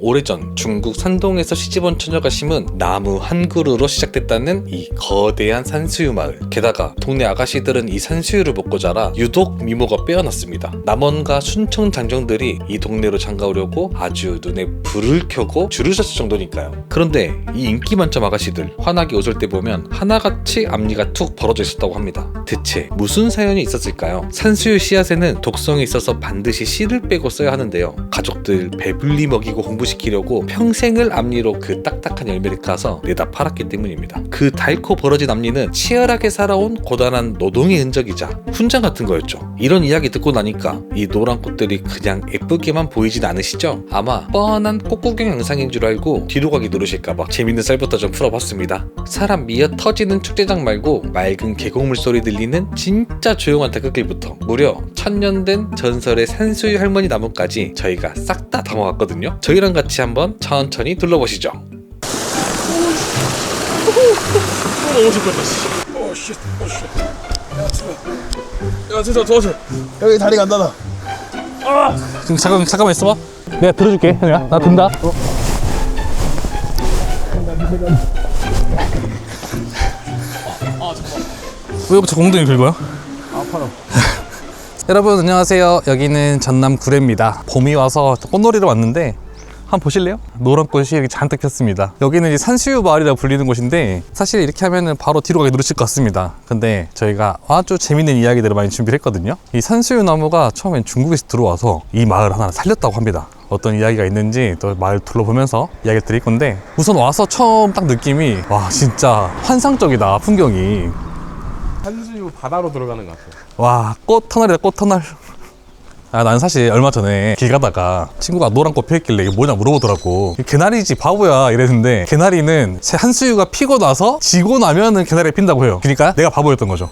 오래전 중국 산동에서 시집온 처녀가 심은 나무 한 그루로 시작됐다는 이 거대한 산수유 마을. 게다가 동네 아가씨들은 이 산수유를 먹고 자라 유독 미모가 빼어났습니다. 남원과 순청 장정들이 이 동네로 장가오려고 아주 눈에 불을 켜고 줄을 섰을 정도니까요. 그런데 이 인기 만점 아가씨들 환하게 웃을 때 보면 하나같이 앞니가 툭 벌어져 있었다고 합니다. 대체 무슨 사연이 있었을까요? 산수유 씨앗에는 독성이 있어서 반드시 씨를 빼고 써야 하는데요. 가족들 배불리 먹이고 공부시키려고 평생을 앞니로 그 딱딱한 열매를 까서 내다 팔았기 때문입니다. 그 닳고 벌어진 앞니는 치열하게 살아온 고단한 노동의 흔적이자 훈장 같은 거였죠. 이런 이야기 듣고 나니까 이 노란 꽃들이 그냥 예쁘게만 보이진 않으시죠? 아마 뻔한 꽃구경 영상인 줄 알고 뒤로 가기 누르실까봐 재밌는 썰부터 좀 풀어봤습니다. 사람 미어 터지는 축제장 말고 맑은 계곡물 소리 들리는 진짜 조용한 데크길부터 무려 1000년 된 전설의 산수유 할머니 나무까지 저희가 싹 다 담아왔거든요. 저희랑 같이 한번 천천히 둘러보시죠. 너무 좋겠다. 오씨. 야 진짜 도와줘. 여기 다리가 안 닿아. 잠깐만 있어봐. 내가 들어줄게. 현우야, 나 든다. 왜 자꾸 엉덩이 긁어요? 아파라. 여러분 안녕하세요. 여기는 전남 구례입니다. 봄이 와서 꽃놀이로 왔는데 한번 보실래요? 노란 꽃이 이렇게 잔뜩 폈습니다. 여기는 이제 산수유 마을이라고 불리는 곳인데 사실 이렇게 하면은 바로 뒤로 가기 누르실 것 같습니다. 근데 저희가 아주 재밌는 이야기들을 많이 준비를 했거든요. 이 산수유 나무가 처음엔 중국에서 들어와서 이 마을 하나를 살렸다고 합니다. 어떤 이야기가 있는지 또 마을 둘러보면서 이야기를 드릴 건데, 우선 와서 처음 딱 느낌이 와 진짜 환상적이다. 풍경이. 산수유 바다로 들어가는 것 같아. 와, 꽃 터널이다. 꽃 터널. 난 사실 얼마 전에 길 가다가 친구가 노란 꽃 펴있길래 이게 뭐냐 물어보더라고. 개나리지 바보야 이랬는데, 개나리는 한수유가 피고 나서 지고 나면은 개나리가 핀다고 해요. 그러니까 내가 바보였던 거죠.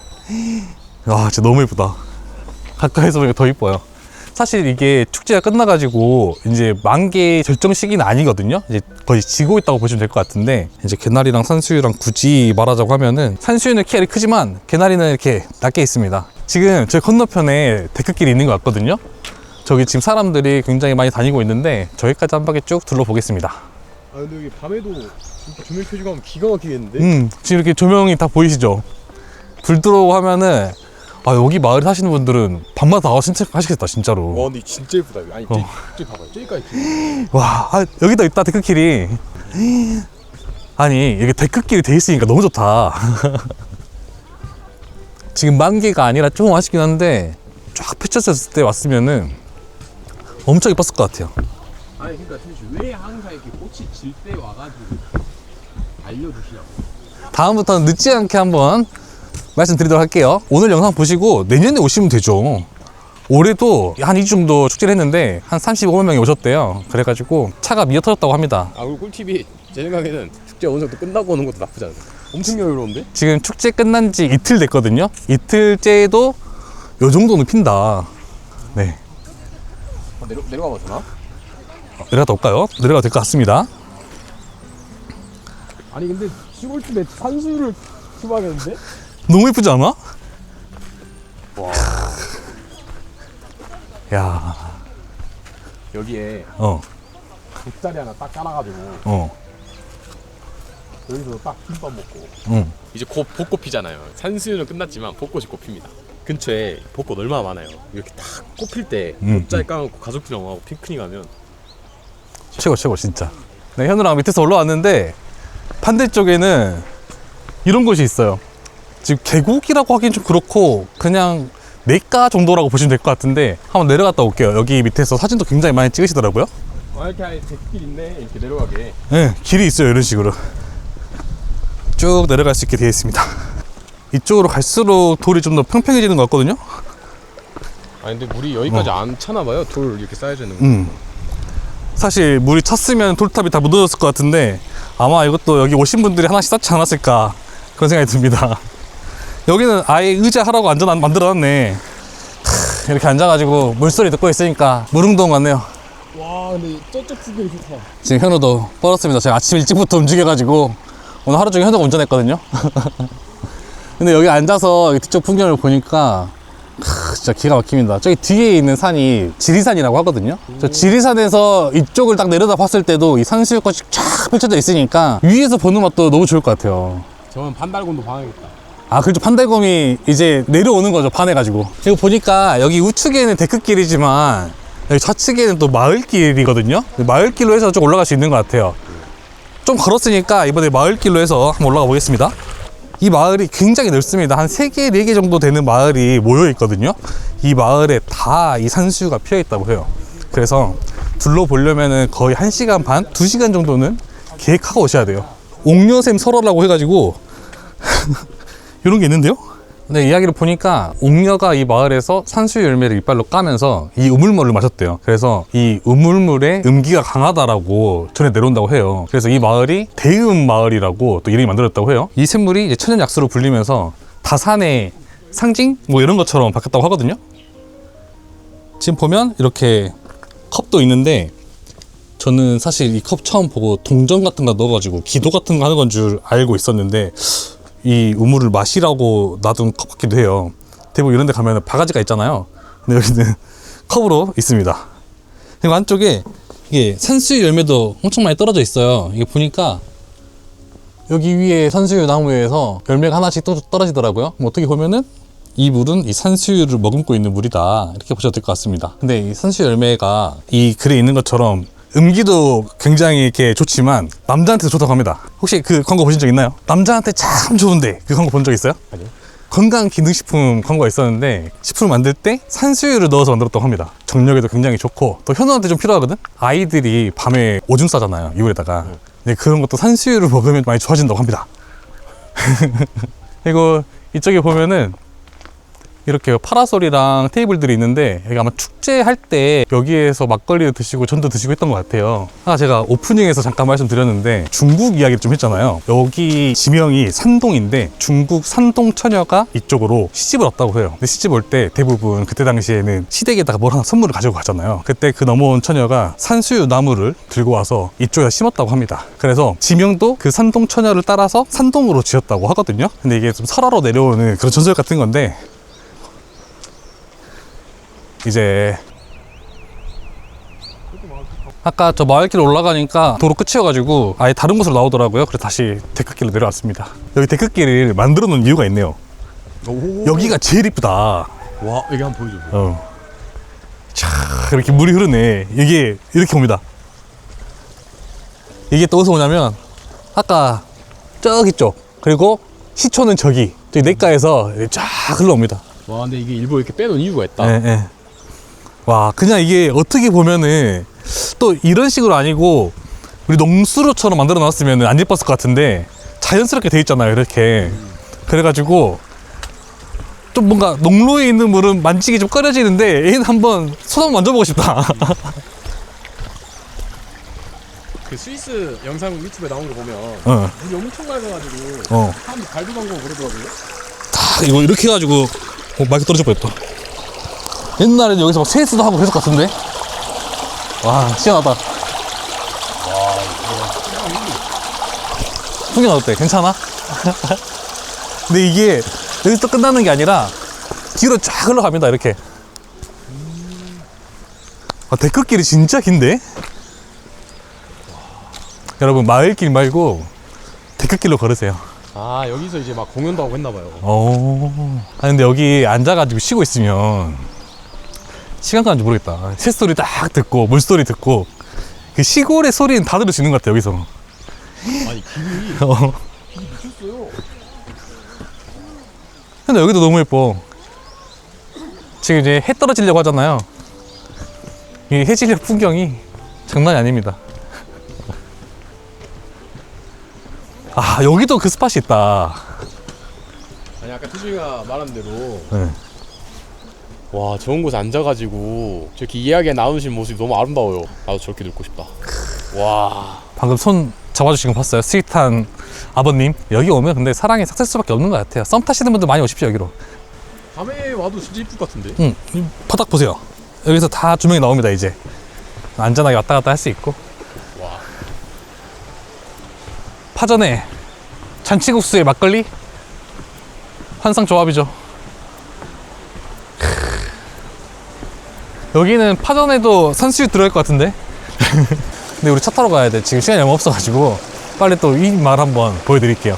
와 진짜 너무 예쁘다. 가까이서 보니까 더 이뻐요. 사실 이게 축제가 끝나가지고 이제 만개 절정 시기는 아니거든요. 이제 거의 지고 있다고 보시면 될 것 같은데, 이제 개나리랑 산수유랑 굳이 말하자고 하면은 산수유는 키가 이렇게 크지만 개나리는 이렇게 낮게 있습니다. 지금 저희 건너편에 데크길이 있는 것 같거든요. 저기 지금 사람들이 굉장히 많이 다니고 있는데 저기까지 한 바퀴 쭉 둘러보겠습니다. 아 근데 여기 밤에도 이렇게 조명 켜지고 하면 기가 막히겠는데? 지금 이렇게 조명이 다 보이시죠? 불 들어오고 하면은 여기 마을에 사시는 분들은 밤마다 나와서 신청하시겠다 진짜로. 와 근데 진짜 예쁘다. 아니 저기 봐봐요. 저기까지 길. 와 여기다 있다 데크길이. 아니 여기 데크길이 돼 있으니까 너무 좋다. 지금 만개가 아니라 조금 아쉽긴 한데 쫙 펼쳐졌을 때 왔으면은 엄청 예뻤을 것 같아요. 아니 그러니까 도대체 왜 항상 이렇게 꽃이 질 때 와가지고 알려주시냐고. 다음부터는 늦지 않게 한번 말씀드리도록 할게요. 오늘 영상 보시고 내년에 오시면 되죠. 올해도 한 2주 정도 축제를 했는데 한 35만 명이 오셨대요. 그래가지고 차가 미어 터졌다고 합니다. 그리고 꿀팁이 제 생각에는 축제 어느 정도 끝나고 오는 것도 나쁘지 않아요. 엄청 여유로운데? 지금 축제 끝난 지 이틀 됐거든요. 이틀째도 요 정도는 핀다. 네. 내려가봐 되나? 내려갔다 올까요? 내려가도 될 것 같습니다. 아니 근데 시골집에 산수유를 수박했는데? 너무 예쁘지 않아? 와. 야. 여기에 돗자리 하나 딱 깔아가지고 여기서 딱 김밥 먹고. 이제 곧 벚꽃 피잖아요. 산수유는 끝났지만 벚꽃이 곧 핍니다. 근처에 벚꽃 얼마나 많아요. 이렇게 딱 꽃필 때 돗자리 깔아놓고 가족들이랑 와서 피크닉 하면 최고 진짜. 네, 현우랑 밑에서 올라왔는데 반대쪽에는 이런 곳이 있어요. 지금 계곡이라고 하긴 좀 그렇고 그냥 냇가 정도라고 보시면 될 것 같은데 한번 내려갔다 올게요. 여기 밑에서 사진도 굉장히 많이 찍으시더라고요. 이렇게 아예 데크길 있네. 이렇게 내려가게. 네, 길이 있어요. 이런 식으로 쭉 내려갈 수 있게 되어 있습니다. 이쪽으로 갈수록 돌이 좀 더 평평해지는 것 같거든요. 아니 근데 물이 여기까지 안 차나 봐요. 돌 이렇게 쌓여져 있는 거. 사실 물이 찼으면 돌탑이 다 묻어졌을 것 같은데 아마 이것도 여기 오신 분들이 하나씩 쌓지 않았을까 그런 생각이 듭니다. 여기는 아예 의자 하라고 만들어놨네. 이렇게 앉아가지고 물소리 듣고 있으니까 물운동 같네요. 와 근데 저쪽 풍경이 좋다. 지금 현우도 뻗었습니다. 제가 아침 일찍부터 움직여가지고 오늘 하루 종일 현우가 운전했거든요. 근데 여기 앉아서 뒤쪽 풍경을 보니까 진짜 기가 막힙니다. 저기 뒤에 있는 산이 지리산이라고 하거든요. 저 지리산에서 이쪽을 딱 내려다 봤을 때도 이 산수유꽃이 쫙 펼쳐져 있으니까 위에서 보는 맛도 너무 좋을 것 같아요. 저는 반달곰도 봐야겠다. 아, 그렇죠. 판달곰이 이제 내려오는 거죠. 반해가지고. 이거 보니까 여기 우측에는 데크길이지만 여기 좌측에는 또 마을길이거든요. 마을길로 해서 좀 올라갈 수 있는 것 같아요. 좀 걸었으니까 이번에 마을길로 해서 한번 올라가 보겠습니다. 이 마을이 굉장히 넓습니다. 한 3개, 4개 정도 되는 마을이 모여 있거든요. 이 마을에 다 이 산수유가 피어 있다고 해요. 그래서 둘러보려면은 거의 1시간 반, 2시간 정도는 계획하고 오셔야 돼요. 옥녀샘 설화라고 해가지고 이런 게 있는데요? 근데 이야기를 보니까 옥녀가 이 마을에서 산수유 열매를 이빨로 까면서 이 우물물을 마셨대요. 그래서 이 우물물에 음기가 강하다라고 전해 내려온다고 해요. 그래서 이 마을이 대음 마을이라고 또 이름이 만들었다고 해요. 이 샘물이 이제 천연 약수로 불리면서 다산의 상징? 뭐 이런 것처럼 바뀌었다고 하거든요. 지금 보면 이렇게 컵도 있는데 저는 사실 이 컵 처음 보고 동전 같은 거 넣어가지고 기도 같은 거 하는 건 줄 알고 있었는데 이 우물을 마시라고 놔둔 컵 같기도 해요. 대부분 이런 데 가면 바가지가 있잖아요. 근데 여기는 컵으로 있습니다. 그리고 안쪽에 이게 산수유 열매도 엄청 많이 떨어져 있어요. 이게 보니까 여기 위에 산수유 나무에서 열매가 하나씩 또 떨어지더라고요. 뭐 어떻게 보면은 이 물은 이 산수유를 머금고 있는 물이다, 이렇게 보셔도 될 것 같습니다. 근데 이 산수유 열매가 이 글에 있는 것처럼 음기도 굉장히 이렇게 좋지만 남자한테도 좋다고 합니다. 혹시 그 광고 보신 적 있나요? 남자한테 참 좋은데 그 광고 본 적 있어요? 아니요. 건강기능식품 광고가 있었는데 식품을 만들 때 산수유를 넣어서 만들었다고 합니다. 정력에도 굉장히 좋고 또 현우한테 좀 필요하거든? 아이들이 밤에 오줌 싸잖아요, 이불에다가. 근데 그런 것도 산수유를 먹으면 많이 좋아진다고 합니다. 그리고 이쪽에 보면은 이렇게 파라솔이랑 테이블들이 있는데 여기 아마 축제할 때 여기에서 막걸리를 드시고 전도 드시고 했던 것 같아요. 제가 오프닝에서 잠깐 말씀드렸는데 중국 이야기를 좀 했잖아요. 여기 지명이 산동인데 중국 산동 처녀가 이쪽으로 시집을 왔다고 해요. 근데 시집 올 때 대부분 그때 당시에는 시댁에다가 뭘 하나 선물을 가지고 가잖아요. 그때 그 넘어온 처녀가 산수유 나무를 들고 와서 이쪽에 심었다고 합니다. 그래서 지명도 그 산동 처녀를 따라서 산동으로 지었다고 하거든요. 근데 이게 좀 설화로 내려오는 그런 전설 같은 건데, 이제 아까 저 마을길 올라가니까 도로 끝이어가지고 아예 다른 곳으로 나오더라고요. 그래서 다시 데크길로 내려왔습니다. 여기 데크길을 만들어 놓은 이유가 있네요. 여기가 제일 이쁘다. 와, 여기 한번 보여줘. 차, 이렇게 물이 흐르네. 이게 이렇게 옵니다. 이게 또 어디서 오냐면 아까 저기 쪽, 그리고 시초는 저기 냇가에서 쫙 흘러옵니다. 와, 근데 이게 일부러 이렇게 빼놓은 이유가 있다. 네, 네. 와, 그냥 이게 어떻게 보면은 또 이런 식으로 아니고 우리 농수로처럼 만들어 놨으면 안 예뻤을 것 같은데 자연스럽게 돼 있잖아요, 이렇게. 그래가지고 좀 뭔가 농로에 있는 물은 만지기 좀 꺼려지는데 얘는 한번 손 한번 만져보고 싶다. 그 스위스 영상 유튜브에 나온 거 보면 물이 엄청 맑아가지고 사람들이 발도 담그고 그러더라고요. 다 이거 이렇게 해가지고 마이크 떨어질 뻔했다. 옛날에는 여기서 막 세수도 하고 그랬을 것 같은데. 와, 시원하다. 풍경 어때? 괜찮아? 근데 이게 여기서 또 끝나는 게 아니라 뒤로 쫙 흘러갑니다, 이렇게. 데크길이 진짜 긴데? 여러분, 마을길 말고 데크길로 걸으세요. 아, 여기서 이제 막 공연도 하고 했나봐요. 근데 여기 앉아가지고 쉬고 있으면 시간 가는지 모르겠다. 새소리 딱 듣고 물소리 듣고 그 시골의 소리는 다 들을 수 있는 것 같아요, 여기서. 아니, 길이 미쳤어요. 근데 여기도 너무 예뻐. 지금 이제 해 떨어지려고 하잖아요. 이 해질녘 풍경이 장난이 아닙니다. 여기도 그 스팟이 있다. 아니, 아까 태중이가 말한 대로 네. 와, 좋은 곳에 앉아가지고 저렇게 이야기가 나누신 모습이 너무 아름다워요. 나도 저렇게 늙고 싶다. 와, 방금 손 잡아주신 거 봤어요? 스윗한 아버님. 여기 오면 근데 사랑이 삭셀 수밖에 없는 것 같아요. 썸 타시는 분들 많이 오십시오, 여기로. 밤에 와도 진짜 이쁠 것 같은데. 바닥 보세요. 여기서 다 조명이 나옵니다, 이제. 안전하게 왔다 갔다 할 수 있고. 와, 파전에 잔치국수에 막걸리? 환상 조합이죠. 여기는 파전에도 산수유 들어갈 것 같은데? 근데 우리 차 타러 가야 돼. 지금 시간이 얼마 없어가지고 빨리 또 이 마을 한번 보여드릴게요.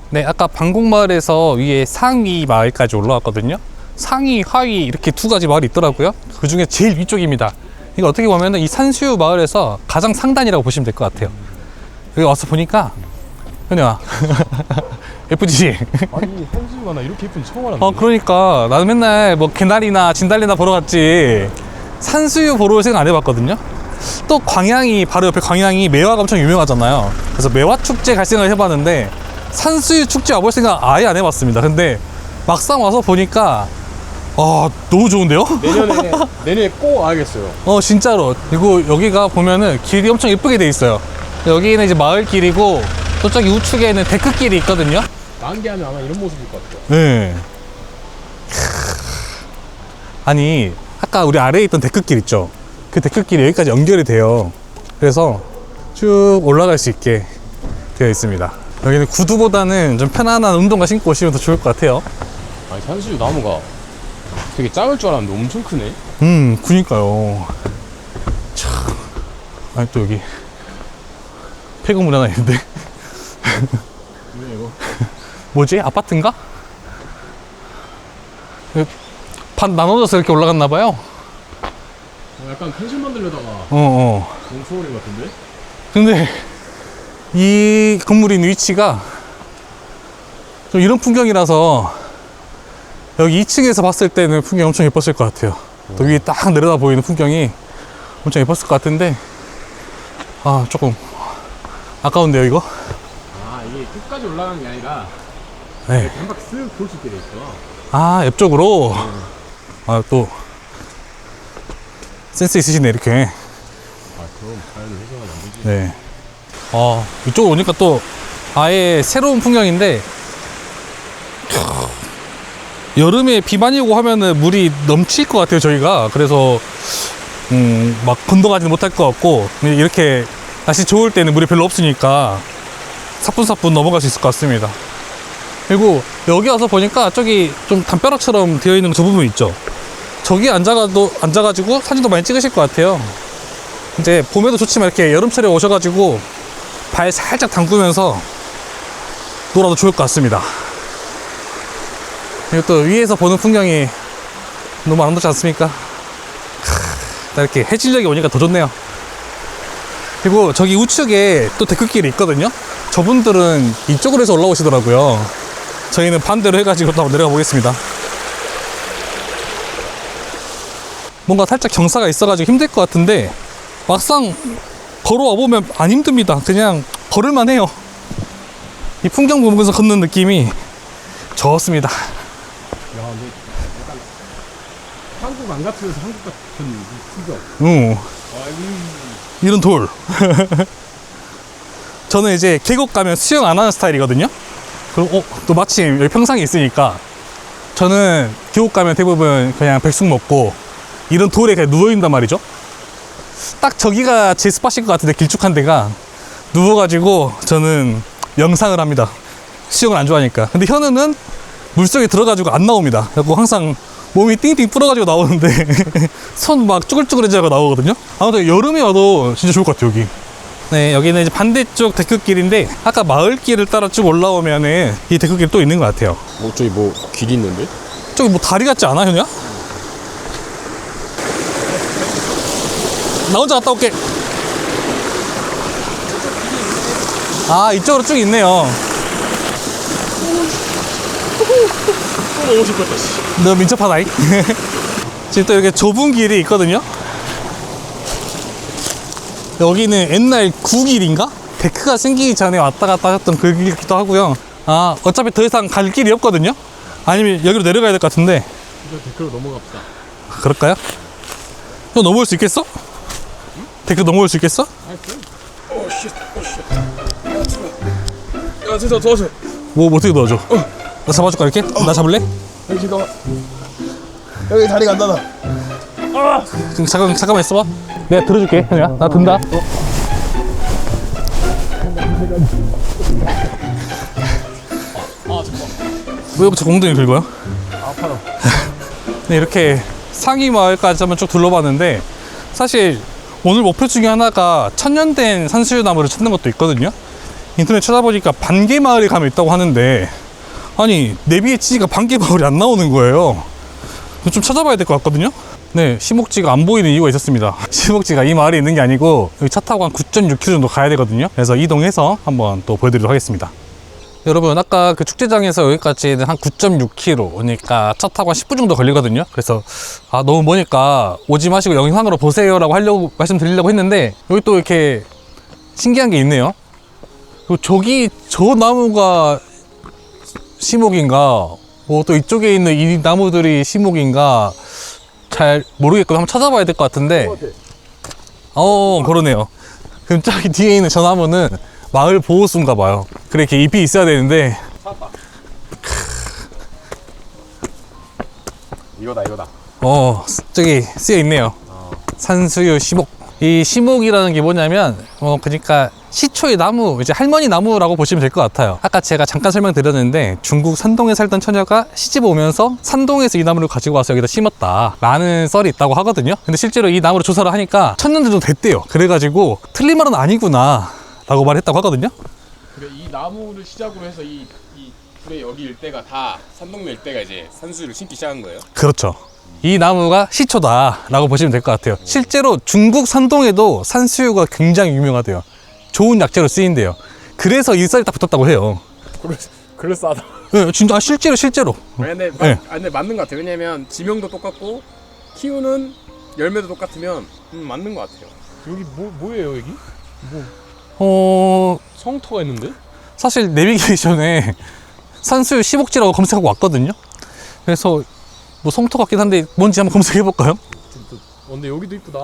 네, 아까 방곡마을에서 위에 상위 마을까지 올라왔거든요. 상위, 하위 이렇게 두 가지 마을이 있더라고요. 그 중에 제일 위쪽입니다. 이거 어떻게 보면 이 산수유 마을에서 가장 상단이라고 보시면 될 것 같아요. 여기 와서 보니까 현우야 예쁘지? 아니 산수유가 나 이렇게 예쁜지 처음 알았네. 그러니까 나는 맨날 뭐 개나리나 진달래나 보러 갔지 산수유 보러 올 생각 안 해봤거든요. 또 광양이 바로 옆에 광양이 매화가 엄청 유명하잖아요. 그래서 매화 축제 갈 생각을 해봤는데 산수유 축제 와볼 생각 아예 안 해봤습니다. 근데 막상 와서 보니까 너무 좋은데요? 내년에 꼭 와야겠어요. 진짜로. 그리고 여기가 보면은 길이 엄청 예쁘게 돼 있어요. 여기는 이제 마을 길이고 또 저기 우측에는 데크길이 있거든요. 만개하면 아마 이런 모습일 것 같아요. 네. 아니 아까 우리 아래에 있던 데크길 있죠? 그 데크길이 여기까지 연결이 돼요. 그래서 쭉 올라갈 수 있게 되어 있습니다. 여기는 구두보다는 좀 편안한 운동화 신고 오시면 더 좋을 것 같아요. 아니 산수유 나무가 되게 작을 줄 알았는데 엄청 크네. 그니까요. 참. 아니 또 여기 폐건물 하나 있는데. 뭐야 이거? 뭐지? 아파트인가? 반 나눠져서 이렇게 올라갔나봐요. 약간 펜션 만들려다가 너무 소홀인 것 같은데? 근데 이 건물이 있는 위치가 좀 이런 풍경이라서 여기 2층에서 봤을 때는 풍경이 엄청 예뻤을 것 같아요. 또 위에 딱 내려다 보이는 풍경이 엄청 예뻤을 것 같은데 조금 아까운데요 이거? 이게 끝까지 올라가는 게 아니라 네. 한 바퀴 쓱 돌 수 있게 돼 있어. 옆쪽으로 또 센스 있으시네 이렇게. 그럼 자연을 훼손하면 안 되지. 네. 이쪽으로 오니까 또 아예 새로운 풍경인데 여름에 비 많이 오고 하면은 물이 넘칠 것 같아요 저희가. 그래서 막 건너가지는 못할 것 같고 이렇게 날씨 좋을 때는 물이 별로 없으니까 사뿐사뿐 넘어갈 수 있을 것 같습니다. 그리고 여기 와서 보니까 저기 좀 담벼락처럼 되어 있는 저 부분 있죠. 저기 앉아가지고 사진도 많이 찍으실 것 같아요. 이제 봄에도 좋지만 이렇게 여름철에 오셔가지고 발 살짝 담그면서 놀아도 좋을 것 같습니다. 그리고 또 위에서 보는 풍경이 너무 아름답지 않습니까? 이렇게 해질녘이 오니까 더 좋네요. 그리고 저기 우측에 또 데크길이 있거든요. 저분들은 이쪽으로 해서 올라오시더라고요. 저희는 반대로 해가지고 또 한번 내려가 보겠습니다. 뭔가 살짝 경사가 있어가지고 힘들 것 같은데 막상 걸어와 보면 안 힘듭니다. 그냥 걸을만 해요. 이 풍경 보면서 걷는 느낌이 좋습니다. 근데 약간 한국 안 같으면서 한국 같은 풍경. 이런 돌. 저는 이제 계곡 가면 수영 안 하는 스타일이거든요. 그리고 또 마침 여기 평상이 있으니까 저는 계곡 가면 대부분 그냥 백숙 먹고 이런 돌에 그냥 누워있단 말이죠. 딱 저기가 제 스팟일 것 같은데, 길쭉한 데가. 누워가지고 저는 명상을 합니다. 수영을 안 좋아하니까. 근데 현우는 물속에 들어가지고 안 나옵니다. 그래서 항상 몸이 띵띵 불어가지고 나오는데 손 막 쭈글쭈글해져서 나오거든요. 아무튼 여름에 와도 진짜 좋을 것 같아요 여기. 네, 여기는 이제 반대쪽 데크길인데 아까 마을길을 따라 쭉 올라오면은 이 데크길이 또 있는 것 같아요. 저기 길이 있는데? 저기 뭐 다리 같지 않아 현우야? 나 혼자 갔다 올게. 이쪽으로 쭉 있네요. 너무 싶었다. 너 민첩하다잉. 지금 또 이렇게 좁은 길이 있거든요. 여기는 옛날 구길인가? 데크가 생기기 전에 왔다 갔다 하셨던 그 길이기도 하고요. 어차피 더 이상 갈 길이 없거든요. 아니면 여기로 내려가야 될 것 같은데. 이거 데크로 넘어갑시다. 그럴까요? 너 넘어올 수 있겠어? 데크 넘어올 수 있겠어? 야, 진짜 도와줘. 뭐 어떻게 도와줘? 나 잡아줄까 이렇게? 나 잡을래? 잠깐만. 여기 다리가 안 닿아. 잠깐만 있어봐. 내가 들어줄게 현우야. 나 든다. 잠깐만. 왜 자꾸 엉덩이 긁어요? 아파라. 네, 이렇게 상위 마을까지 한번 쭉 둘러봤는데 사실 오늘 목표 중에 하나가 천년된 산수유 나무를 찾는 것도 있거든요. 인터넷 찾아보니까 반개 마을에 가면 있다고 하는데 아니 내비에 지가 반개 마을이 안 나오는 거예요. 좀 찾아봐야 될 것 같거든요. 네, 시목지가 안 보이는 이유가 있었습니다. 시목지가 이 마을에 있는 게 아니고 여기 차 타고 한 9.6km 정도 가야 되거든요. 그래서 이동해서 한번 또 보여드리도록 하겠습니다. 여러분 아까 그 축제장에서 여기까지는 한 9.6km 오니까 차 타고 한 10분 정도 걸리거든요. 그래서 아 너무 머니까 오지 마시고 영상으로 보세요 라고 하려고 말씀드리려고 했는데 여기 또 이렇게 신기한 게 있네요. 그리고 저기 저 나무가 시목인가 뭐 또 이쪽에 있는 이 나무들이 시목인가 잘 모르겠고 한번 찾아봐야 될 것 같은데 그러네요. 그럼 저기 뒤에 있는 저 나무는 마을 보호수인가 봐요. 그래 이렇게 잎이 있어야 되는데 이거다. 저기 쓰여 있네요. 산수유 시목. 이 시목이라는 게 뭐냐면 그러니까 시초의 나무, 이제 할머니 나무라고 보시면 될 것 같아요. 아까 제가 잠깐 설명드렸는데 중국 산동에 살던 처녀가 시집 오면서 산동에서 이 나무를 가지고 와서 여기다 심었다 라는 썰이 있다고 하거든요. 근데 실제로 이 나무를 조사를 하니까 천년 정도 됐대요. 그래가지고 틀린 말은 아니구나 라고 말했다고 하거든요. 그러니까 이 나무를 시작으로 해서 이 둘의 여기 일대가 다 산동네 일대가 이제 산수유를 심기 시작한 거예요? 그렇죠. 이 나무가 시초다 라고 보시면 될 것 같아요. 실제로 중국 산동에도 산수유가 굉장히 유명하대요. 좋은 약재로 쓰인대요. 그래서 이 썰이 딱 붙었다고 해요. 그럴싸하다. 네, 진짜 실제로. 근데 네. 맞는 것 같아요. 왜냐면 지명도 똑같고 키우는 열매도 똑같으면 맞는 것 같아요. 여기 뭐예요 여기? 성터가 있는데? 사실 내비게이션에 산수유 시목지라고 검색하고 왔거든요. 그래서 뭐 성터 같긴 한데 뭔지 한번 검색해 볼까요? 근데 여기도 이쁘다.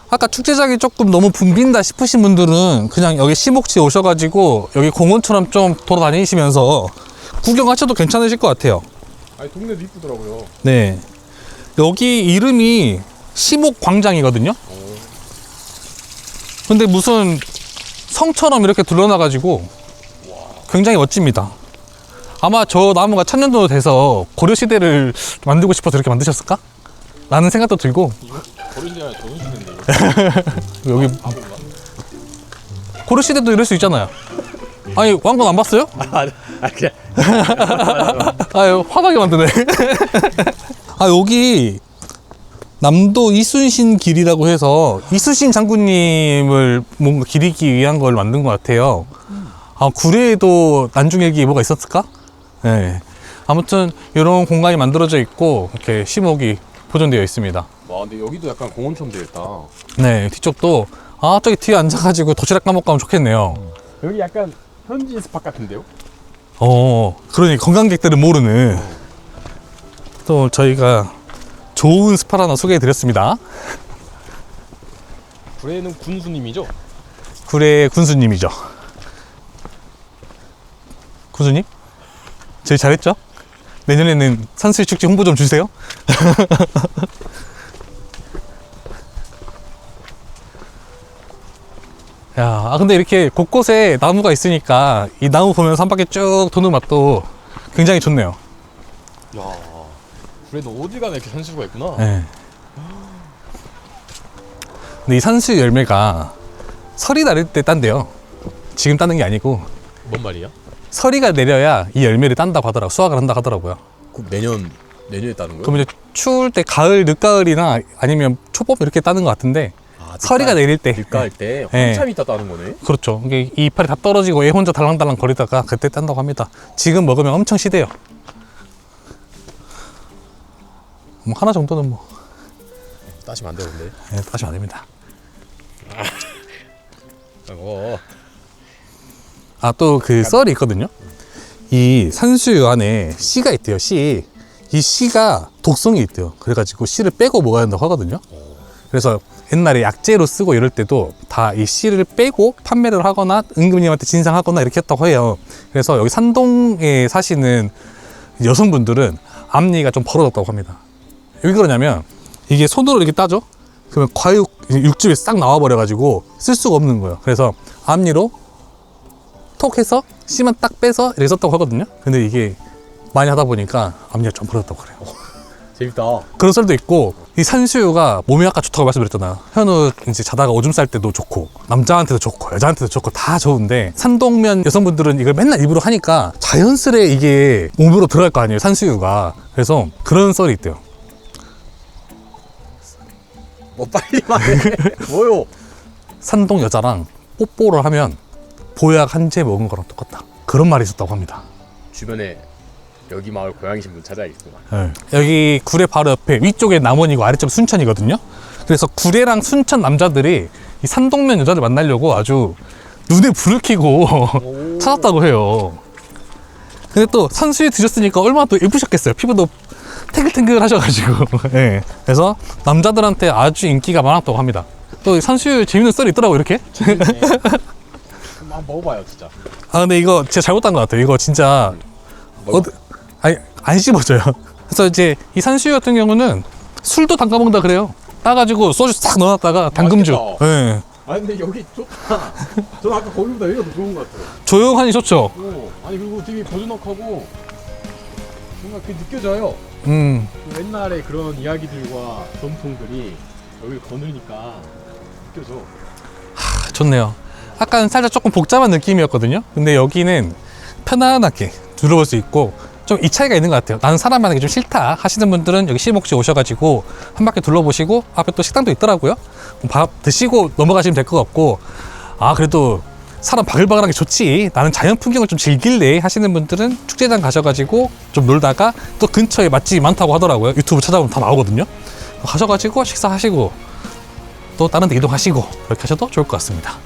아까 축제장이 조금 너무 붐빈다 싶으신 분들은 그냥 여기 시목지 오셔가지고 여기 공원처럼 좀 돌아다니시면서 구경하셔도 괜찮으실 것 같아요. 아니 동네도 이쁘더라고요. 네, 여기 이름이 시목광장이거든요. 근데 무슨 성처럼 이렇게 둘러놔가지고 굉장히 멋집니다. 아마 저 나무가 천년 정도 돼서 고려시대를 만들고 싶어서 이렇게 만드셨을까? 라는 생각도 들고. 이거 고려시대 아니라 조선시대인데 여기 고려시대도 이럴 수 있잖아요. 아니 왕건 안 봤어요? 그냥 아유 화나게 만드네. 아 여기 남도 이순신 길이라고 해서 이순신 장군님을 뭔가 기리기 위한 걸 만든 것 같아요. 아 구례에도 난중일기에 뭐가 있었을까? 네. 아무튼 이런 공간이 만들어져 있고 이렇게 시목이 보존되어 있습니다. 와 근데 여기도 약간 공원처럼 되어 있다. 네, 뒤쪽도 저기 뒤에 앉아가지고 도시락 까먹고 가면 좋겠네요. 여기 약간 현지인 스팟 같은데요? 그러니 관광객들은 모르는 또 저희가 좋은 스팟 하나 소개해 드렸습니다. 구례는 군수님이죠? 구례 군수님이죠. 군수님? 저희 잘했죠? 내년에는 산수유 축제 홍보 좀 주세요. 야, 근데 이렇게 곳곳에 나무가 있으니까 이 나무 보면서 한 바퀴 쭉 도는 맛도 굉장히 좋네요. 야 구례도 어디 가나 이렇게 산수유가 있구나. 네. 근데 이 산수유 열매가 설이 나를 때 딴대요. 지금 따는 게 아니고 뭔 말이야? 서리가 내려야 이 열매를 딴다고 하더라고요. 수확을 한다고 하더라고요. 내년에 따는 거예요? 그럼 이제 추울 때 가을, 늦가을이나 아니면 초봄 이렇게 따는 것 같은데 서리가 내릴 때 늦가을 때 네. 한참 있다 따는 거네? 그렇죠. 이게 이 이파리 다 떨어지고 얘 혼자 달랑달랑 거리다가 그때 딴다고 합니다. 지금 먹으면 엄청 시대요. 뭐 하나 정도는 뭐 따시면 안 되는데. 네, 따시면 안 됩니다. 또 그 썰이 있거든요. 이 산수유 안에 씨가 있대요. 씨. 이 씨가 독성이 있대요. 그래가지고 씨를 빼고 먹어야 한다고 하거든요. 그래서 옛날에 약재로 쓰고 이럴 때도 다 이 씨를 빼고 판매를 하거나 임금님한테 진상하거나 이렇게 했다고 해요. 그래서 여기 산동에 사시는 여성분들은 앞니가 좀 벌어졌다고 합니다. 왜 그러냐면 이게 손으로 이렇게 따죠? 그러면 과육 육즙이 싹 나와버려가지고 쓸 수가 없는 거예요. 그래서 앞니로 톡 해서 씨만 딱 빼서 이렇게 썼다고 하거든요. 근데 이게 많이 하다 보니까 앞니가 좀 벌어졌다고 그래요. 재밌다. 그런 썰도 있고, 이 산수유가 몸에 아까 좋다고 말씀드렸잖아요. 현우 이제 자다가 오줌 쌀 때도 좋고, 남자한테도 좋고, 여자한테도 좋고, 다 좋은데, 산동면 여성분들은 이걸 맨날 입으로 하니까 자연스레 이게 몸으로 들어갈 거 아니에요, 산수유가. 그래서 그런 썰이 있대요. 뭐 빨리 말해. 뭐요? 산동 여자랑 뽀뽀를 하면 보약 한 재 먹은 거랑 똑같다. 그런 말이 있었다고 합니다. 주변에 여기 마을 고양이신 분 찾아야겠구만. 네. 여기 구례 바로 옆에 위쪽에 남원이고 아래쪽 순천이거든요. 그래서 구례랑 순천 남자들이 이 산동면 여자를 만나려고 아주 눈에 불을 켜고 찾았다고 해요. 근데 또 산수유 드셨으니까 얼마나 또 예쁘셨겠어요. 피부도 탱글탱글 하셔가지고. 네. 그래서 남자들한테 아주 인기가 많았다고 합니다. 또 산수유 재밌는 썰이 있더라고 이렇게. 한번 먹어봐요 진짜. 아 근데 이거 제가 잘못한 것 같아요. 이거 진짜 아니 안 씹어져요. 그래서 이제 이 산수유 같은 경우는 술도 담가 먹는다 그래요. 따가지고 소주 싹 넣어놨다가 당금주. 맛있겠다. 예. 아 근데 여기 좋다. 저는 아까 거기보다 여기가 더 좋은 것 같아요. 조용하니 좋죠. 아니 그리고 되게 고즈넉하고 뭔가 그게 느껴져요. 음. 그 옛날에 그런 이야기들과 전통들이 여기를 거느니까 느껴져. 좋네요. 아까는 살짝 조금 복잡한 느낌이었거든요. 근데 여기는 편안하게 둘러볼 수 있고 좀 이 차이가 있는 것 같아요. 나는 사람 많은 게 좀 싫다 하시는 분들은 여기 시목지 오셔가지고 한 바퀴 둘러보시고 앞에 또 식당도 있더라고요. 밥 드시고 넘어가시면 될 것 같고, 아 그래도 사람 바글바글한 게 좋지, 나는 자연 풍경을 좀 즐길래 하시는 분들은 축제장 가셔가지고 좀 놀다가 또 근처에 맛집이 많다고 하더라고요. 유튜브 찾아보면 다 나오거든요. 가셔가지고 식사하시고 또 다른 데 이동하시고 이렇게 하셔도 좋을 것 같습니다.